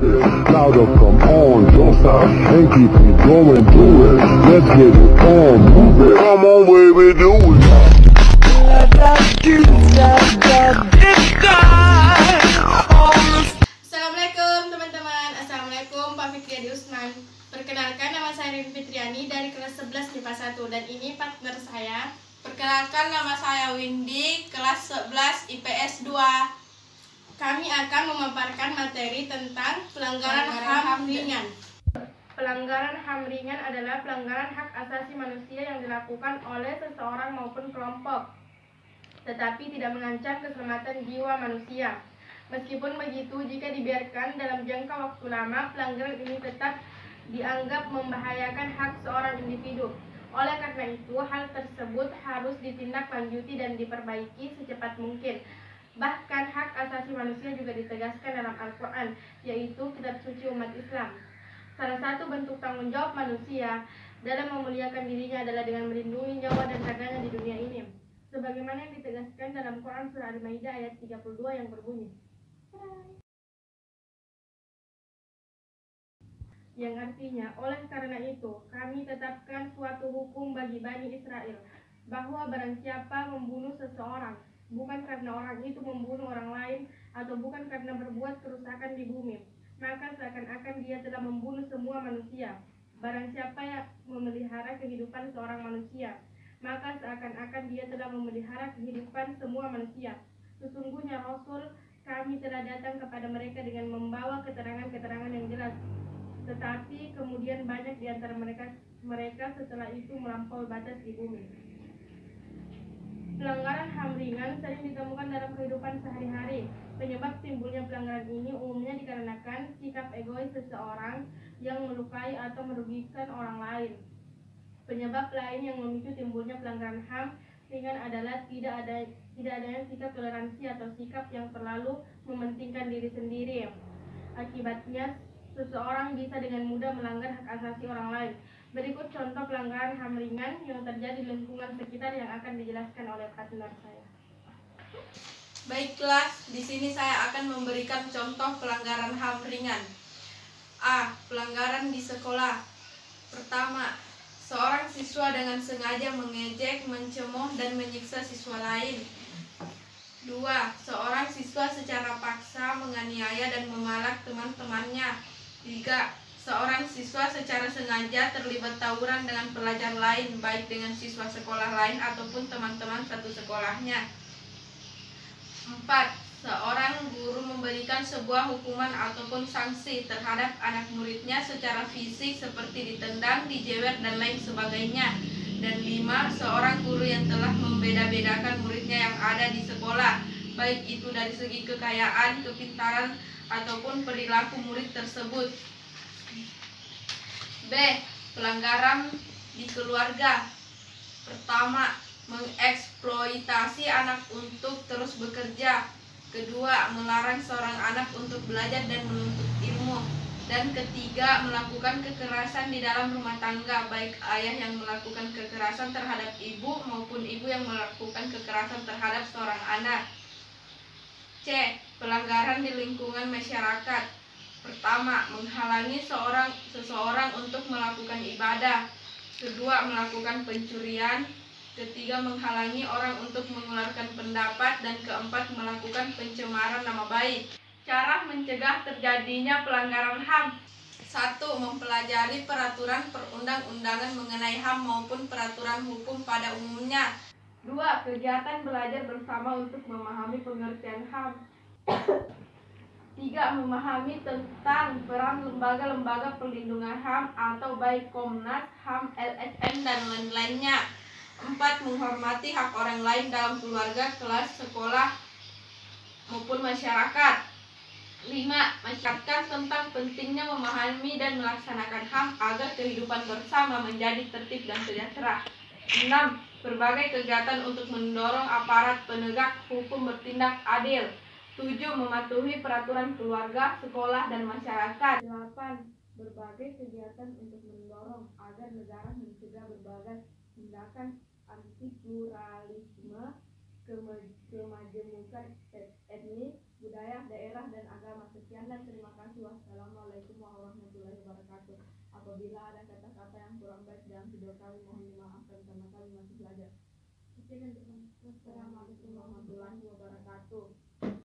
Louder, come on, don't stop, and keep it going, do it. Let's get it on, move it. Come on, baby, do it. Assalamualaikum teman-teman. Assalamualaikum Pak Fikri Usman. Perkenalkan, nama saya Rin Fitriani dari kelas 11 MIPA 1 dan ini partner saya. Perkenalkan, nama saya Windy, kelas 11 IPS 2. Kami akan memaparkan materi tentang pelanggaran HAM ringan. Pelanggaran HAM ringan adalah pelanggaran hak asasi manusia yang dilakukan oleh seseorang maupun kelompok, tetapi tidak mengancam keselamatan jiwa manusia. Meskipun begitu, jika dibiarkan dalam jangka waktu lama, pelanggaran ini tetap dianggap membahayakan hak seorang individu. Oleh karena itu, hal tersebut harus ditindaklanjuti dan diperbaiki secepat mungkin. Bahkan hak asasi manusia juga ditegaskan dalam Al-Quran, yaitu kitab suci umat Islam. Salah satu bentuk tanggung jawab manusia dalam memuliakan dirinya adalah dengan melindungi nyawa dan harganya di dunia ini, sebagaimana yang ditegaskan dalam Quran Surah Al-Maidah ayat 32 yang berbunyi, yang artinya, oleh karena itu kami tetapkan suatu hukum bagi Bani Israel, bahwa barang siapa membunuh seseorang bukan karena orang itu membunuh orang lain atau bukan karena berbuat kerusakan di bumi, maka seakan-akan dia telah membunuh semua manusia. Barang siapa yang memelihara kehidupan seorang manusia, maka seakan-akan dia telah memelihara kehidupan semua manusia. Sesungguhnya Rasul kami telah datang kepada mereka dengan membawa keterangan-keterangan yang jelas, tetapi kemudian banyak di antara mereka setelah itu melampaui batas di bumi. Pelanggaran HAM ringan sering ditemukan dalam kehidupan sehari-hari. Penyebab timbulnya pelanggaran ini umumnya dikarenakan sikap egois seseorang yang melukai atau merugikan orang lain. Penyebab lain yang memicu timbulnya pelanggaran HAM ringan adalah tidak adanya sikap toleransi atau sikap yang terlalu mementingkan diri sendiri. Akibatnya, seseorang bisa dengan mudah melanggar hak asasi orang lain. Berikut contoh pelanggaran HAM ringan yang terjadi di lingkungan sekitar yang akan dijelaskan oleh partner saya. Baiklah, di sini saya akan memberikan contoh pelanggaran HAM ringan. A. Pelanggaran di sekolah. Pertama, seorang siswa dengan sengaja mengejek, mencemooh, dan menyiksa siswa lain. 2. Seorang siswa secara paksa menganiaya dan memalak teman-temannya. 3. Seorang siswa secara sengaja terlibat tawuran dengan pelajar lain, baik dengan siswa sekolah lain ataupun teman-teman satu sekolahnya. 4. Seorang guru memberikan sebuah hukuman ataupun sanksi terhadap anak muridnya secara fisik seperti ditendang, dijewer, dan lain sebagainya. Dan 5. Seorang guru yang telah membeda-bedakan muridnya yang ada di sekolah, baik itu dari segi kekayaan, kepintaran, ataupun perilaku murid tersebut. B. Pelanggaran di keluarga. Pertama, mengeksploitasi anak untuk terus bekerja. Kedua, melarang seorang anak untuk belajar dan menuntut ilmu. Dan ketiga, melakukan kekerasan di dalam rumah tangga, baik ayah yang melakukan kekerasan terhadap ibu maupun ibu yang melakukan kekerasan terhadap seorang anak. C. Pelanggaran di lingkungan masyarakat. Pertama, menghalangi seseorang untuk melakukan ibadah. Kedua, melakukan pencurian. Ketiga, menghalangi orang untuk mengeluarkan pendapat. Dan keempat, melakukan pencemaran nama baik. Cara mencegah terjadinya pelanggaran HAM. 1. Mempelajari peraturan perundang-undangan mengenai HAM maupun peraturan hukum pada umumnya. 2. Kegiatan belajar bersama untuk memahami pengertian HAM. 3. Memahami tentang peran lembaga-lembaga perlindungan HAM atau baik Komnas HAM, LSM, dan lain-lainnya. 4. Menghormati hak orang lain dalam keluarga, kelas, sekolah, maupun masyarakat. 5. Masyarakat tentang pentingnya memahami dan melaksanakan HAM agar kehidupan bersama menjadi tertib dan sejahtera. 6. Berbagai kegiatan untuk mendorong aparat penegak hukum bertindak adil. 7. Mematuhi peraturan keluarga, sekolah, dan masyarakat. 8. Berbagai kegiatan untuk mendorong agar negara mencegah berbagai tindakan anti pluralisme, kemajemukan etnis, budaya, daerah, dan agama. Sekian dan terima kasih. Wassalamualaikum. Apabila ada kata-kata yang kurang baik dalam video kami, mohon dimaafkan karena kami masih belajar. Assalamualaikum warahmatullahi wabarakatuh. Warahmatullahi wabarakatuh.